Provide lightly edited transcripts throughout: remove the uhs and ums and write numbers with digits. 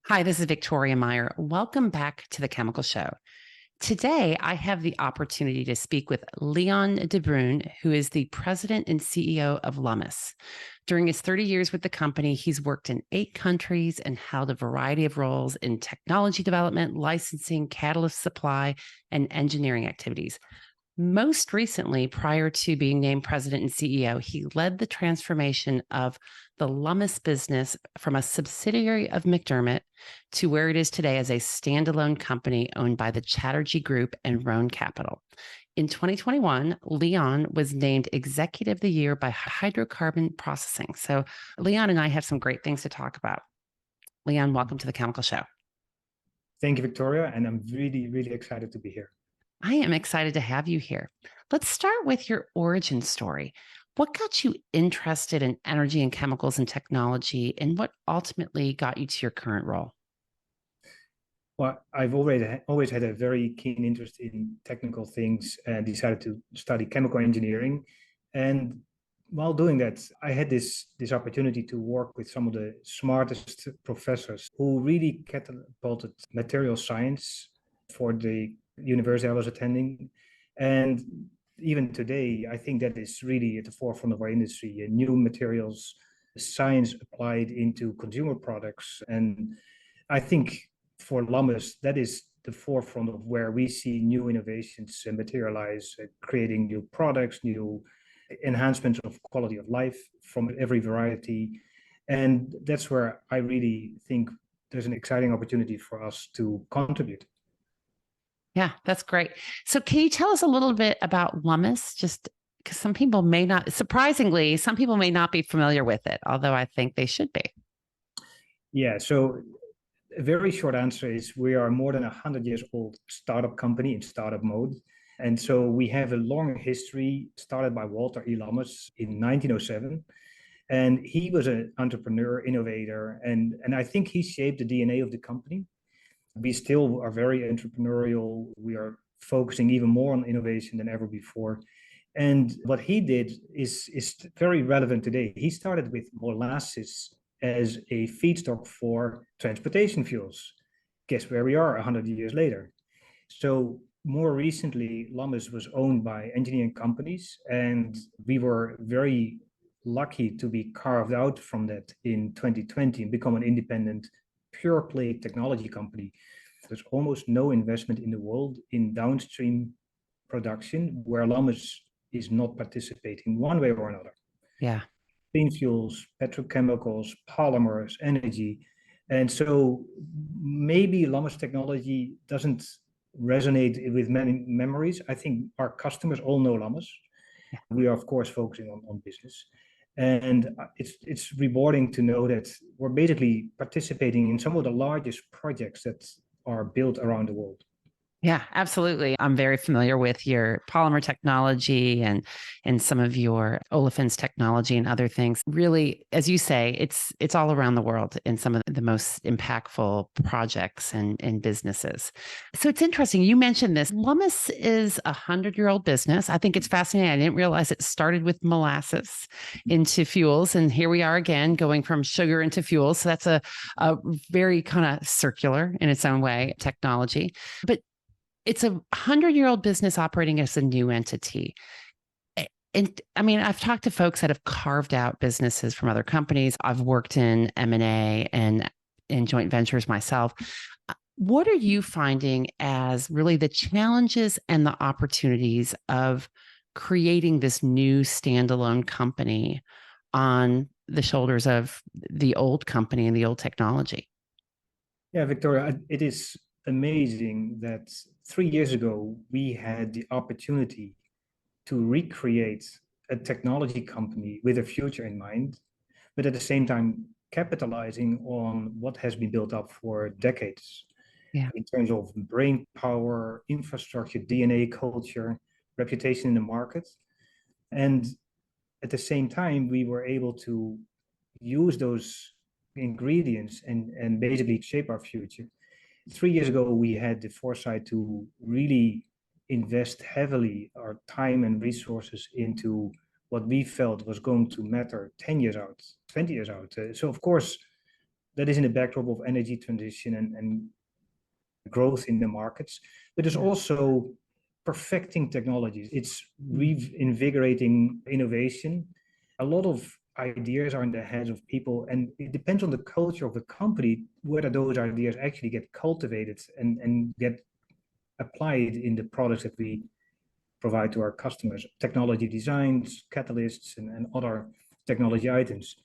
Hi, this is Victoria Meyer. Welcome back to the Chemical Show. Today, I have the opportunity to speak with Leon de Bruyn, who is the president and CEO of Lummus. During his 30 years with the company, he's worked in 8 countries and held a variety of roles in technology development, licensing, catalyst supply, and engineering activities. Most recently, prior to being named president and CEO, he led the transformation of the Lummus business from a subsidiary of McDermott to where it is today as a standalone company owned by the Chatterjee Group and Roan Capital. In 2021, Leon was named Executive of the Year by Hydrocarbon Processing. So Leon and I have some great things to talk about. Leon, welcome to the Chemical Show. Thank you, Victoria, and I'm really excited to be here. I am excited to have you here. Let's start with your origin story. What got you interested in energy and chemicals and technology, and what ultimately got you to your current role? Well, I've always had a very keen interest in technical things and decided to study chemical engineering. And while doing that, I had this opportunity to work with some of the smartest professors who really catapulted material science for the university I was attending. And even today, I think that is really at the forefront of our industry, new materials, science applied into consumer products. And I think for Lummus, that is the forefront of where we see new innovations materialize, creating new products, new enhancements of quality of life from every variety. And that's where I really think there's an exciting opportunity for us to contribute. Yeah, that's great. So can you tell us a little bit about Lummus? Just because some people may not, surprisingly, some people may not be familiar with it, although I think they should be. Yeah, so a very short answer is we are more than 100 years old startup company in startup mode. And so we have a long history started by Walter E. Lummus in 1907. And he was an entrepreneur, innovator, and I think he shaped the DNA of the company. We still are very entrepreneurial. We are focusing even more on innovation than ever before. And what he did is very relevant today. He started with molasses as a feedstock for transportation fuels. Guess where we are 100 years later? So more recently, Lummus was owned by engineering companies, and we were very lucky to be carved out from that in 2020 and become an independent pure play technology company. There's almost no investment in the world in downstream production where Lummus is not participating one way or another. Yeah. Clean fuels, petrochemicals, polymers, energy. And so maybe Lummus technology doesn't resonate with many memories. I think our customers all know Lummus. Yeah. We are, of course, focusing on business. And it's rewarding to know that we're basically participating in some of the largest projects that are built around the world. Yeah, absolutely. I'm very familiar with your polymer technology and some of your olefins technology and other things. Really, as you say, it's all around the world in some of the most impactful projects and businesses. So it's interesting. You mentioned this. Lummus is a 100-year-old business. I think it's fascinating. I didn't realize it started with molasses into fuels, and here we are again going from sugar into fuels. So that's a very kind of circular in its own way technology, but it's a 100-year-old business operating as a new entity. And I mean, I've talked to folks that have carved out businesses from other companies. I've worked in M&A and in joint ventures myself. What are you finding as really the challenges and the opportunities of creating this new standalone company on the shoulders of the old company and the old technology? Yeah, Victoria, it is amazing that 3 years ago, we had the opportunity to recreate a technology company with a future in mind, but at the same time, capitalizing on what has been built up for decades. Yeah. In terms of brain power, infrastructure, DNA, culture, reputation in the market. And at the same time, we were able to use those ingredients and basically shape our future. 3 years ago, we had the foresight to really invest heavily our time and resources into what we felt was going to matter 10 years out, 20 years out. So, of course, that is in the backdrop of energy transition and growth in the markets. But there's also perfecting technologies. It's reinvigorating innovation. A lot of ideas are in the heads of people, and it depends on the culture of the company whether those ideas actually get cultivated and get applied in the products that we provide to our customers. Technology designs, catalysts, and other technology items.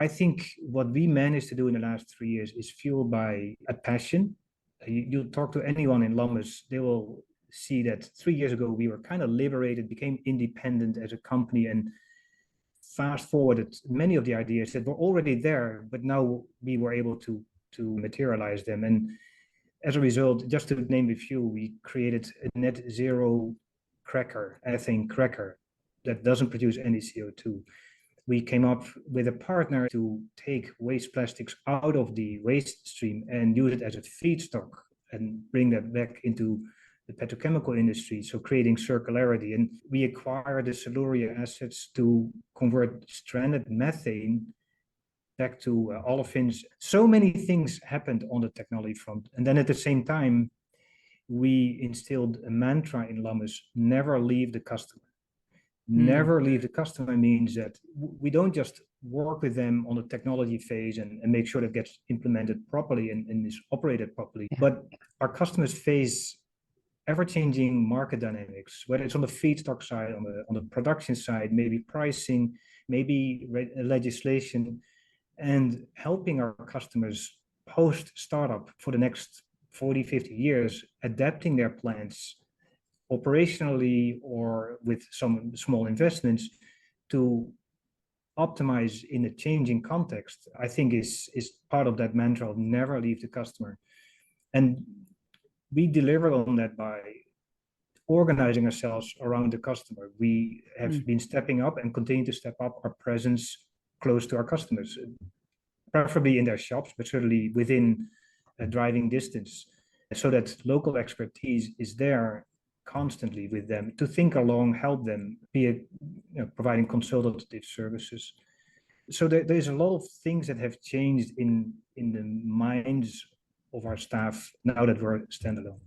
I think what we managed to do in the last 3 years is fueled by a passion. You talk to anyone in Lummus, they will see that 3 years ago we were kind of liberated, became independent as a company, and fast forwarded many of the ideas that were already there, but now we were able to materialize them. And as a result, just to name a few, we created a net zero cracker, ethane cracker, that doesn't produce any CO2. We came up with a partner to take waste plastics out of the waste stream and use it as a feedstock and bring that back into the petrochemical industry, so creating circularity. And we acquired the Siluria assets to convert stranded methane back to olefins. So many things happened on the technology front. And then at the same time, we instilled a mantra in Lummus: never leave the customer. Never leave the customer means that we don't just work with them on the technology phase and make sure that gets implemented properly and is operated properly. But our customers face ever-changing market dynamics, whether it's on the feedstock side, on the production side, maybe pricing, maybe legislation, and helping our customers post-startup for the next 40, 50 years, adapting their plans operationally or with some small investments to optimize in a changing context, I think is part of that mantra of never leave the customer. And we deliver on that by organizing ourselves around the customer. We have been stepping up and continue to step up our presence close to our customers, preferably in their shops, but certainly within a driving distance, so that local expertise is there constantly with them to think along, help them, providing consultative services. So there's a lot of things that have changed in the minds of our staff now that we're standalone.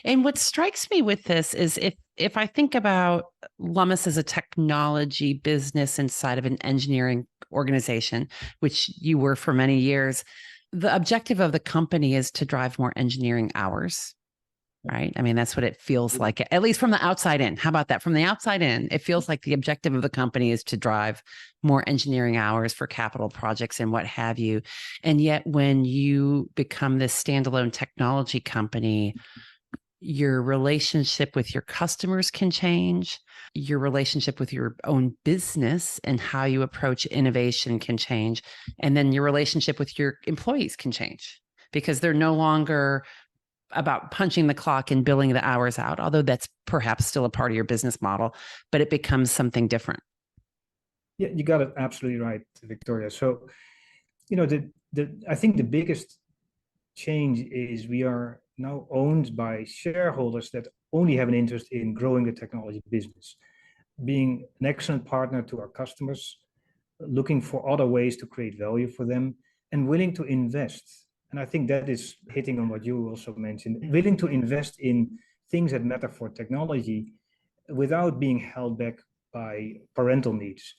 And what strikes me with this is if I think about Lummus as a technology business inside of an engineering organization, which you were for many years, the objective of the company is to drive more engineering hours, right? I mean, that's what it feels like, at least from the outside in. How about that? From the outside in, it feels like the objective of the company is to drive more engineering hours for capital projects and what have you. And yet when you become this standalone technology company, your relationship with your customers can change. Your relationship with your own business and how you approach innovation can change. And then your relationship with your employees can change because they're no longer about punching the clock and billing the hours out, although that's perhaps still a part of your business model, but it becomes something different. Yeah, you got it absolutely right, Victoria. So, I think the biggest change is we are now owned by shareholders that only have an interest in growing the technology business, being an excellent partner to our customers, looking for other ways to create value for them, and willing to invest. And I think that is hitting on what you also mentioned, willing to invest in things that matter for technology without being held back by parental needs.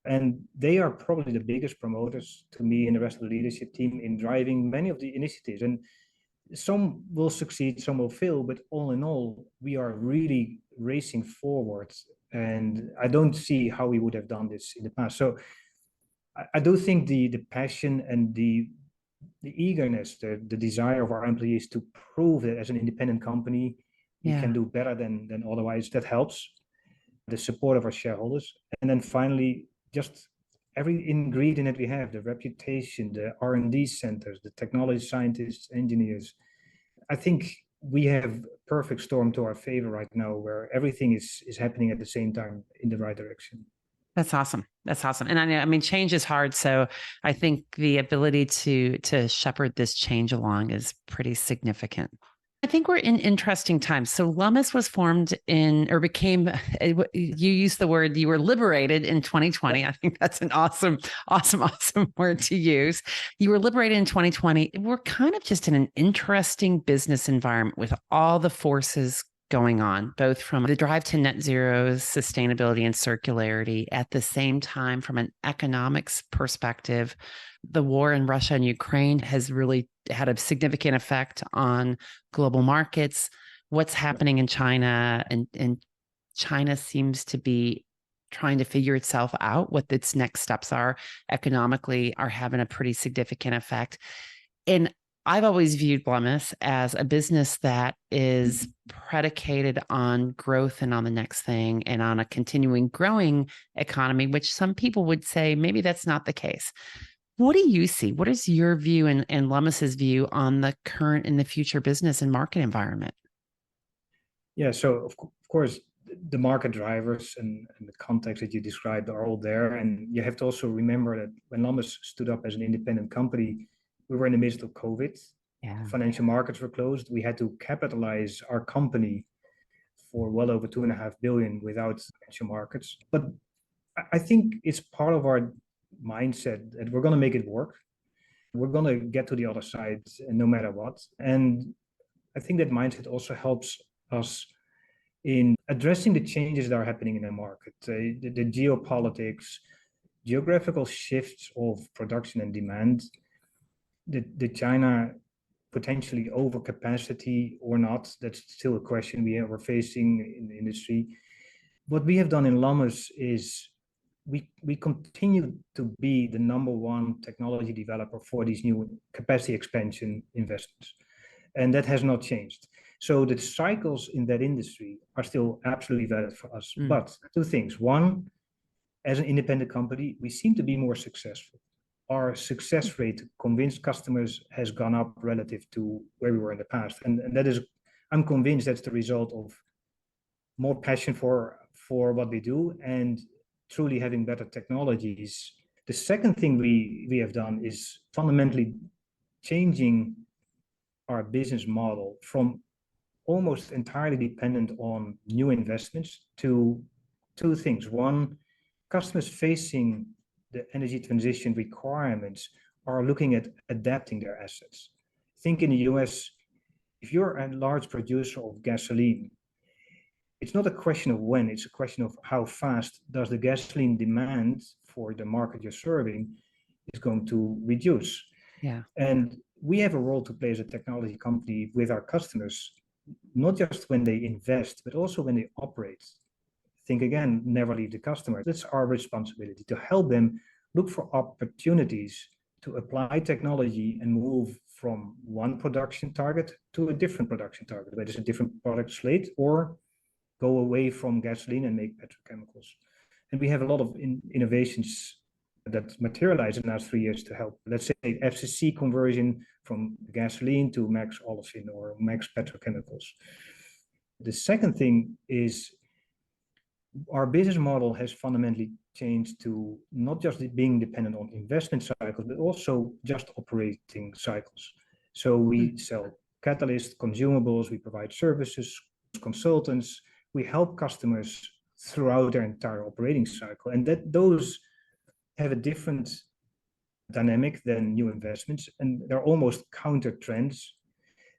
And they are probably the biggest promoters to me and the rest of the leadership team in driving many of the initiatives. And some will succeed, some will fail, but all in all, we are really racing forward. And I don't see how we would have done this in the past. So I do think the passion and the eagerness, the desire of our employees to prove that as an independent company, we can do better than otherwise, that helps. The support of our shareholders. And then finally, just every ingredient that we have, the reputation, the R&D centers, the technology scientists, engineers. I think we have a perfect storm to our favor right now where everything is happening at the same time in the right direction. That's awesome. That's awesome. And I mean, change is hard. So I think the ability to shepherd this change along is pretty significant. I think we're in interesting times. So Lummus was formed in, or became, you used the word, you were liberated in 2020. I think that's an awesome, awesome, awesome word to use. You were liberated in 2020. We're kind of just in an interesting business environment with all the forces going on, both from the drive to net zero, sustainability, and circularity. At the same time, from an economics perspective, the war in Russia and Ukraine has really had a significant effect on global markets. What's happening in China, and China seems to be trying to figure itself out, what its next steps are economically, are having a pretty significant effect. And I've always viewed Lummus as a business that is predicated on growth and on the next thing and on a continuing growing economy, which some people would say maybe that's not the case. What do you see? What is your view and Lummus's view on the current and the future business and market environment? Yeah, so of course, the market drivers and the context that you described are all there. And you have to also remember that when Lummus stood up as an independent company, we were in the midst of COVID. Yeah. Financial markets were closed. We had to capitalize our company for well over 2.5 billion without financial markets. But I think it's part of our mindset that we're going to make it work. We're going to get to the other side no matter what. And I think that mindset also helps us in addressing the changes that are happening in the market, the geopolitics, geographical shifts of production and demand, the China potentially overcapacity or not. That's still a question we're facing in the industry. What we have done in Lummus is we continue to be the number one technology developer for these new capacity expansion investments. And that has not changed. So the cycles in that industry are still absolutely valid for us. But two things. One, as an independent company, we seem to be more successful. Our success rate to convince customers has gone up relative to where we were in the past. And that is, I'm convinced that's the result of more passion for what we do and truly having better technologies. The second thing we have done is fundamentally changing our business model from almost entirely dependent on new investments to two things. One, customers facing the energy transition requirements are looking at adapting their assets. Think in the US, if you're a large producer of gasoline, it's not a question of when, it's a question of how fast does the gasoline demand for the market you're serving is going to reduce. Yeah. And we have a role to play as a technology company with our customers, not just when they invest, but also when they operate. Think again, never leave the customer. That's our responsibility to help them look for opportunities to apply technology and move from one production target to a different production target, whether it's a different product slate or go away from gasoline and make petrochemicals. And we have a lot of innovations that materialized in the last 3 years to help. Let's say FCC conversion from gasoline to max olefin or max petrochemicals. The second thing is our business model has fundamentally changed to not just being dependent on investment cycles, but also just operating cycles. So we sell catalysts, consumables, we provide services, consultants, we help customers throughout their entire operating cycle. And that those have a different dynamic than new investments, and they're almost counter trends.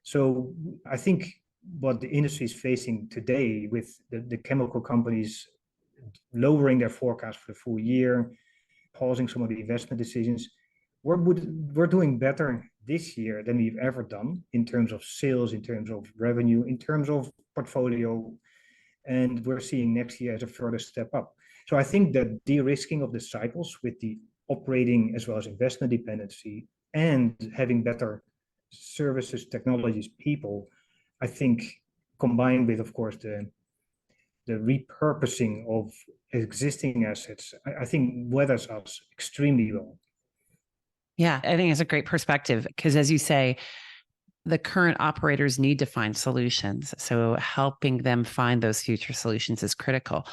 So I think what the industry is facing today with the chemical companies lowering their forecast for the full year, pausing some of the investment decisions, we're doing better this year than we've ever done in terms of sales, in terms of revenue, in terms of portfolio, and we're seeing next year as a further step up. So I think that de-risking of the cycles with the operating as well as investment dependency and having better services, technologies, people, I think combined with, of course, the repurposing of existing assets, I think weathers us extremely well. Yeah, I think it's a great perspective because, as you say, the current operators need to find solutions. So helping them find those future solutions is critical.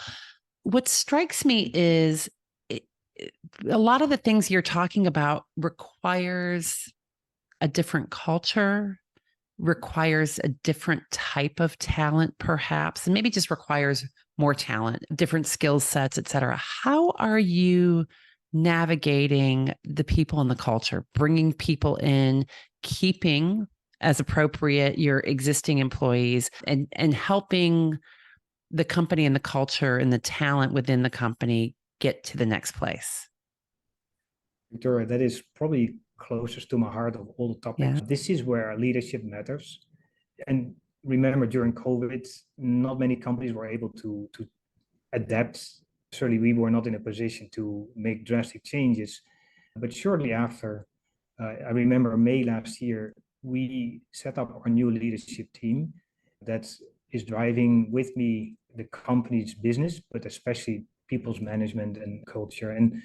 What strikes me is a lot of the things you're talking about requires a different culture, requires a different type of talent, perhaps, and maybe just requires more talent, different skill sets, et cetera. How are you navigating the people and the culture, bringing people in, keeping as appropriate your existing employees, and helping the company and the culture and the talent within the company get to the next place? Victoria, that is probably closest to my heart of all the topics. Yeah. This is where leadership matters. And remember, during COVID, not many companies were able to adapt. Certainly, we were not in a position to make drastic changes. But shortly after, I remember May last year, we set up our new leadership team that is driving with me the company's business, but especially people's management and culture. And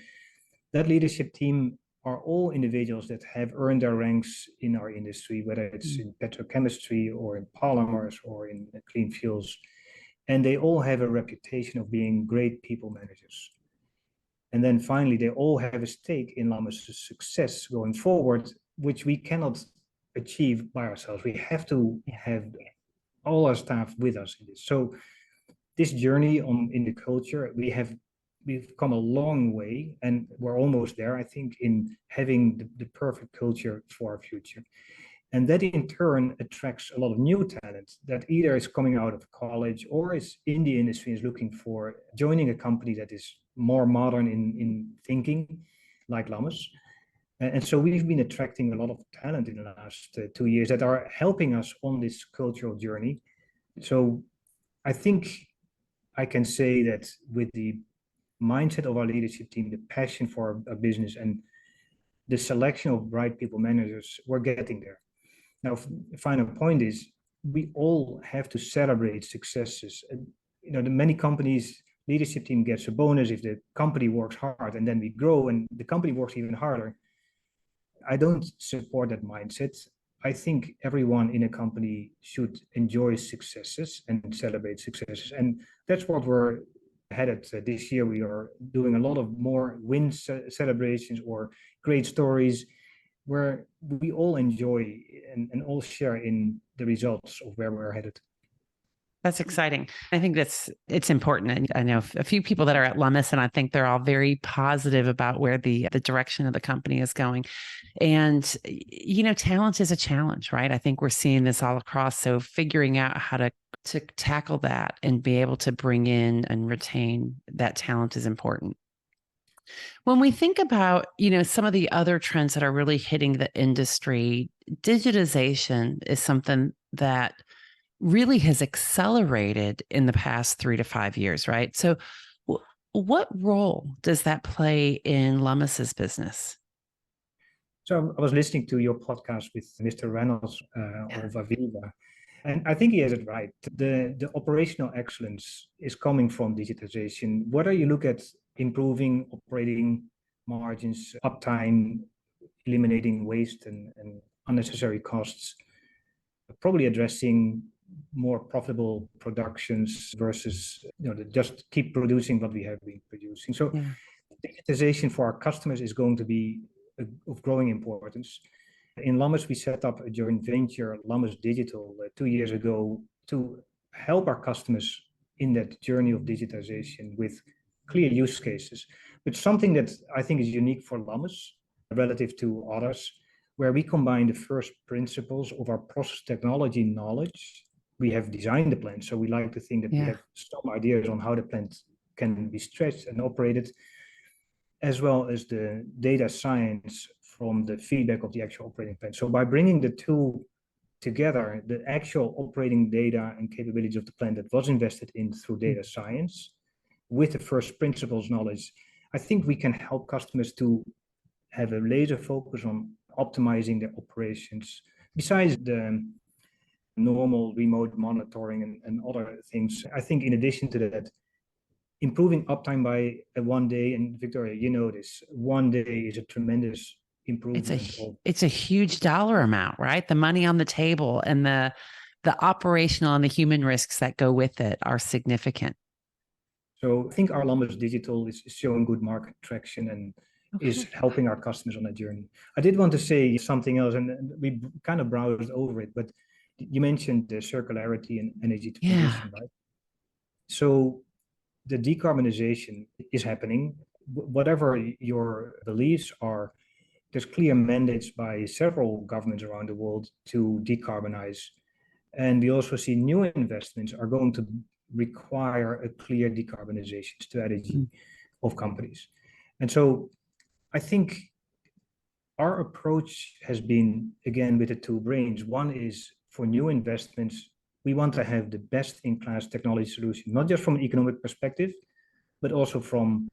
that leadership team are all individuals that have earned their ranks in our industry, whether it's in petrochemistry or in polymers or in clean fuels. And they all have a reputation of being great people managers. And then finally, they all have a stake in Lummus' success going forward, which we cannot achieve by ourselves. We have to have all our staff with us in this. So this journey in the culture, we've come a long way, and we're almost there, I think, in having the perfect culture for our future. And that in turn attracts a lot of new talent that either is coming out of college or is in the industry, is looking for joining a company that is more modern in thinking, like Lummus. And so we've been attracting a lot of talent in the last 2 years that are helping us on this cultural journey. So I think I can say that with the mindset of our leadership team, the passion for our business, and the selection of bright people managers, we're getting there. Now, the final point is we all have to celebrate successes. And, the many companies, leadership team gets a bonus if the company works hard, and then we grow and the company works even harder. I don't support that mindset. I think everyone in a company should enjoy successes and celebrate successes. And that's what we're headed this year. We are doing a lot of more win celebrations or great stories where we all enjoy and all share in the results of where we're headed. That's exciting. I think it's important. And I know a few people that are at Lummus, and I think they're all very positive about where the direction of the company is going. And, talent is a challenge, right? I think we're seeing this all across. So figuring out how to tackle that and be able to bring in and retain that talent is important. When we think about, some of the other trends that are really hitting the industry, digitization is something that really has accelerated in the past 3 to 5 years, right? So what role does that play in Lummus's business? So I was listening to your podcast with Mr. Reynolds of Aviva, and I think he has it right. The operational excellence is coming from digitization. Whether you look at improving operating margins, uptime, eliminating waste and unnecessary costs, probably addressing more profitable productions versus just keep producing what we have been producing. So digitization for our customers is going to be of growing importance. In Lummus, we set up a joint venture, Lummus Digital, 2 years ago to help our customers in that journey of digitization with clear use cases. But something that I think is unique for Lummus relative to others, where we combine the first principles of our process technology knowledge. We have designed the plant, so we like to think that we have some ideas on how the plant can be stretched and operated, as well as the data science from the feedback of the actual operating plant. So by bringing the two together, the actual operating data and capabilities of the plant that was invested in through data science with the first principles knowledge, I think we can help customers to have a laser focus on optimizing their operations. Besides the normal remote monitoring and other things, I think in addition to that, improving uptime by 1 day, and Victoria, this 1 day is a tremendous improvement. It's a huge dollar amount, right? The money on the table and the operational and the human risks that go with it are significant. So I think our Lummus Digital is showing good market traction and is helping our customers on that journey. I did want to say something else, and we kind of browsed over it, but You mentioned the circularity and energy Yeah. transition, right? So the decarbonization is happening. Whatever your beliefs are, there's clear mandates by several governments around the world to decarbonize. And we also see new investments are going to require a clear decarbonization strategy Mm. of companies. And so I think our approach has been, again, with the two brains. One is for new investments, we want to have the best in class technology solution, not just from an economic perspective, but also from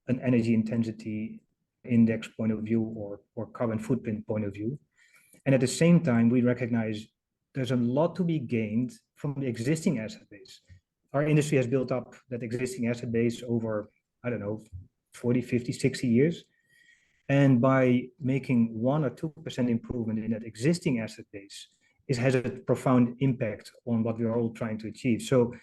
an energy intensity index point of view or carbon footprint point of view. And at the same time, we recognize there's a lot to be gained from the existing asset base. Our industry has built up that existing asset base over, I don't know, 40, 50, 60 years. And by making 1 or 2% improvement in that existing asset base, it has a profound impact on what we are all trying to achieve. So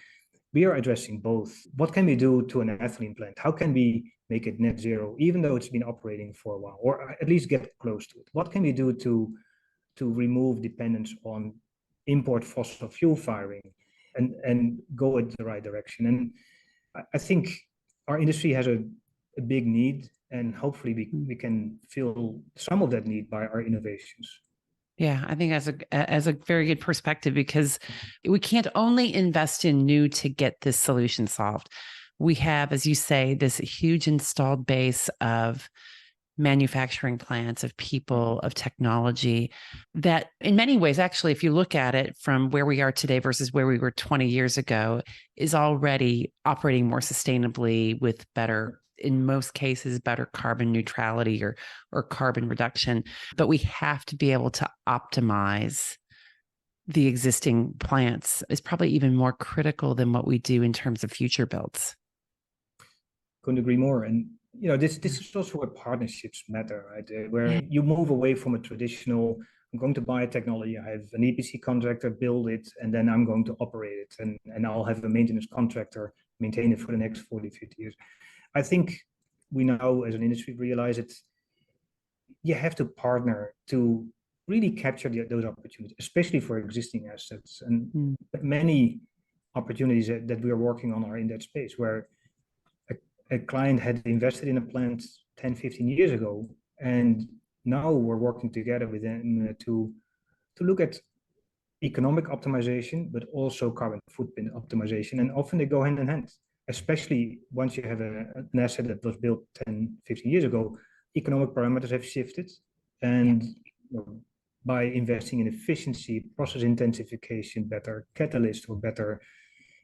we are addressing both. What can we do to an ethylene plant? How can we make it net zero, even though it's been operating for a while, or at least get close to it? What can we do to remove dependence on import fossil fuel firing and go in the right direction? And I think our industry has a big need, and hopefully we can fill some of that need by our innovations. Yeah, I think as a very good perspective, because we can't only invest in new to get this solution solved. We have, as you say, this huge installed base of manufacturing plants, of people, of technology that in many ways, actually, if you look at it from where we are today versus where we were 20 years ago, is already operating more sustainably with better, in most cases, better carbon neutrality or carbon reduction. But we have to be able to optimize the existing plants is probably even more critical than what we do in terms of future builds. Couldn't agree more. And this is also where partnerships matter, right? Where you move away from a traditional, I'm going to buy a technology, I have an EPC contractor build it, and then I'm going to operate it, and I'll have a maintenance contractor maintain it for the next 40, 50 years. I think we now, as an industry, realize it. You have to partner to really capture those opportunities, especially for existing assets. And many opportunities that we are working on are in that space where a client had invested in a plant 10, 15 years ago, and now we're working together with them to look at economic optimization, but also carbon footprint optimization. And often they go hand in hand, especially once you have an asset that was built 10, 15 years ago. Economic parameters have shifted, and by investing in efficiency, process intensification, better catalyst or better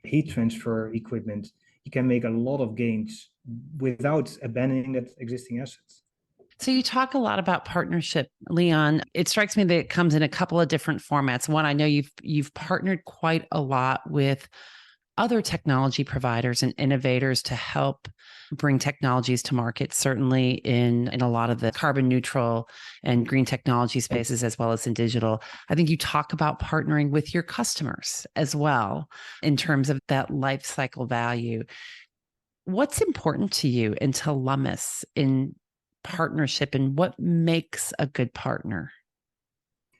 heat transfer equipment, you can make a lot of gains without abandoning that existing assets. So you talk a lot about partnership, Leon. It strikes me that it comes in a couple of different formats. One, I know you've partnered quite a lot with other technology providers and innovators to help bring technologies to market, certainly in a lot of the carbon neutral and green technology spaces, as well as in digital. I think you talk about partnering with your customers as well in terms of that life cycle value. What's important to you and to Lummus in partnership, and what makes a good partner?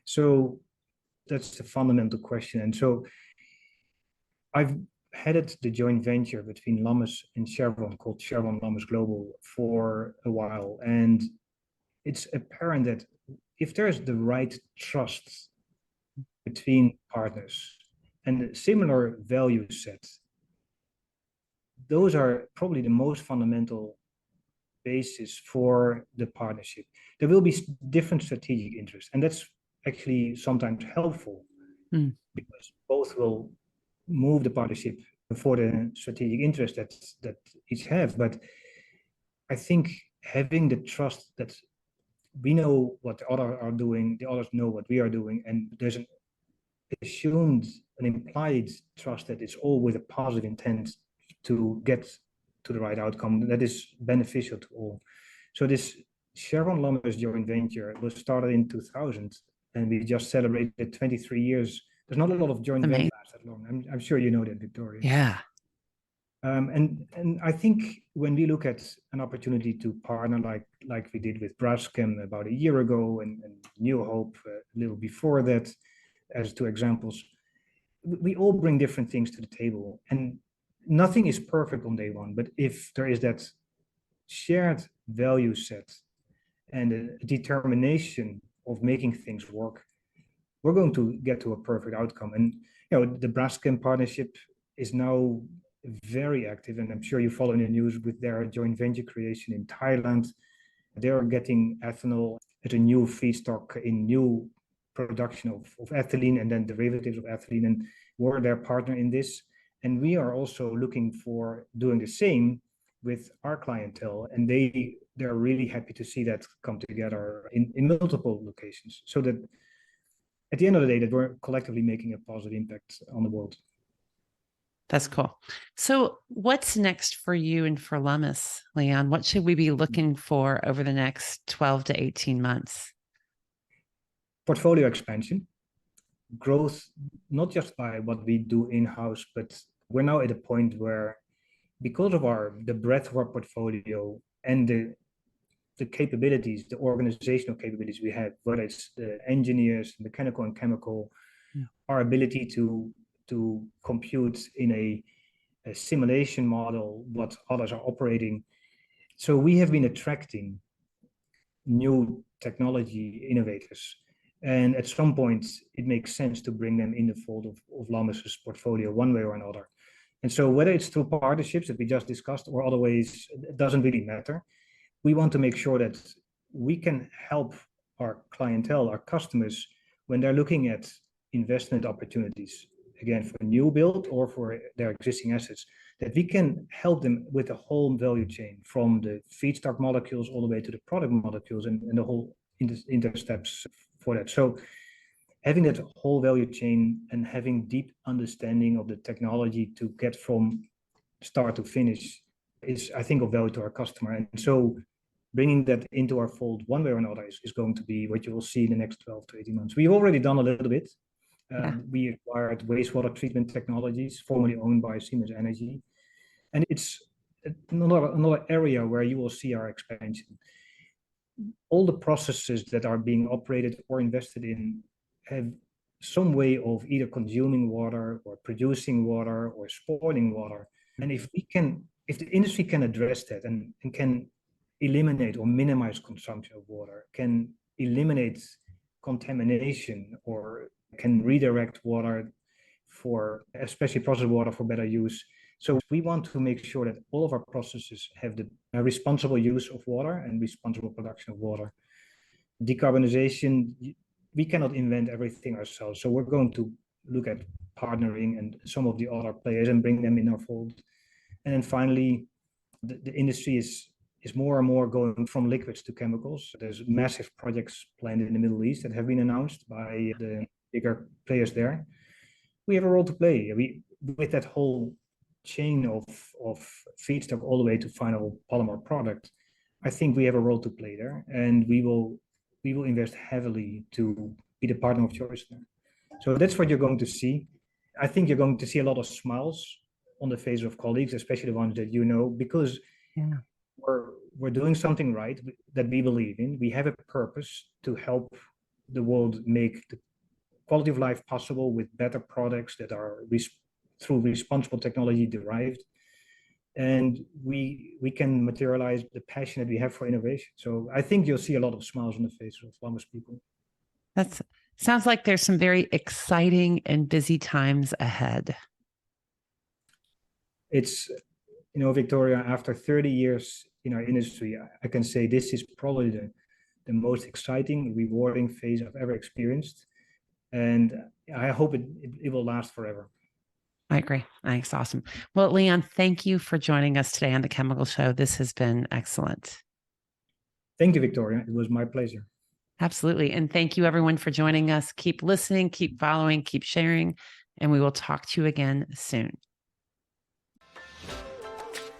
So that's the fundamental question. And so I've headed the joint venture between Lummus and Chevron called Chevron Lummus Global for a while. And it's apparent that if there's the right trust between partners and a similar value set, those are probably the most fundamental basis for the partnership. There will be different strategic interests, and that's actually sometimes helpful because both will move the partnership for the strategic interest that each have. But I think having the trust that we know what the others are doing, the others know what we are doing, and there's an implied trust that it's all with a positive intent to get to the right outcome that is beneficial to all. So this Chevron Lummus joint venture was started in 2000, and we just celebrated 23 years. There's not a lot of joint ventures that long. I'm sure you know that, Victoria. Yeah. And I think when we look at an opportunity to partner like we did with Braskem about a year ago and New Hope a little before that, as two examples. We all bring different things to the table, and nothing is perfect on day one. But if there is that shared value set and a determination of making things work, we're going to get to a perfect outcome. And the Braskem partnership is now very active, and I'm sure you follow in the news with their joint venture creation in Thailand. They are getting ethanol as a new feedstock in new production of ethylene and then derivatives of ethylene, and we're their partner in this. And we are also looking for doing the same with our clientele, and they're really happy to see that come together in multiple locations, so that at the end of the day, that we're collectively making a positive impact on the world. That's cool. So what's next for you and for Lummus, Leon? What should we be looking for over the next 12 to 18 months? Portfolio expansion, growth, not just by what we do in-house, but we're now at a point where, because of the breadth of our portfolio and the capabilities, the organizational capabilities we have, whether it's the engineers, mechanical and chemical, our ability to compute in a simulation model what others are operating. So we have been attracting new technology innovators. And at some point, it makes sense to bring them in the fold of Lummus's portfolio one way or another. And so whether it's through partnerships that we just discussed or other ways, it doesn't really matter. We want to make sure that we can help our clientele, our customers, when they're looking at investment opportunities, again, for new build or for their existing assets, that we can help them with the whole value chain, from the feedstock molecules all the way to the product molecules, and the whole intersteps for that. So having that whole value chain and having deep understanding of the technology to get from start to finish is, I think, of value to our customer. And so bringing that into our fold one way or another is going to be what you will see in the next 12 to 18 months. We've already done a little bit. We acquired wastewater treatment technologies, formerly owned by Siemens Energy. And it's another area where you will see our expansion. All the processes that are being operated or invested in have some way of either consuming water or producing water or spoiling water. And if the industry can address that and can eliminate or minimize consumption of water, can eliminate contamination, or can redirect water for, especially processed water, for better use. So we want to make sure that all of our processes have the responsible use of water and responsible production of water. Decarbonization, we cannot invent everything ourselves. So we're going to look at partnering and some of the other players and bring them in our fold. And then finally, the industry is more and more going from liquids to chemicals. There's massive projects planned in the Middle East that have been announced by the bigger players there. We have a role to play. With that whole chain of feedstock all the way to final polymer product, I think we have a role to play there, and we will invest heavily to be the partner of choice there. So that's what you're going to see. I think you're going to see a lot of smiles on the face of colleagues, especially the ones that you know, because we're doing something right that we believe in. We have a purpose to help the world make the quality of life possible with better products that are through responsible technology derived. And we can materialize the passion that we have for innovation. So I think you'll see a lot of smiles on the faces of Lummus people. That sounds like there's some very exciting and busy times ahead. It's, Victoria, after 30 years in our industry, I can say this is probably the most exciting, rewarding phase I've ever experienced. And I hope it will last forever. I agree. Thanks. Awesome. Well, Leon, thank you for joining us today on The Chemical Show. This has been excellent. Thank you, Victoria. It was my pleasure. Absolutely. And thank you, everyone, for joining us. Keep listening, keep following, keep sharing, and we will talk to you again soon.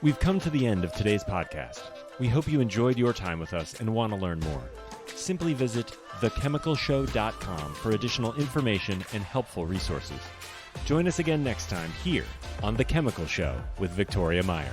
We've come to the end of today's podcast. We hope you enjoyed your time with us and want to learn more. Simply visit thechemicalshow.com for additional information and helpful resources. Join us again next time here on The Chemical Show with Victoria Meyer.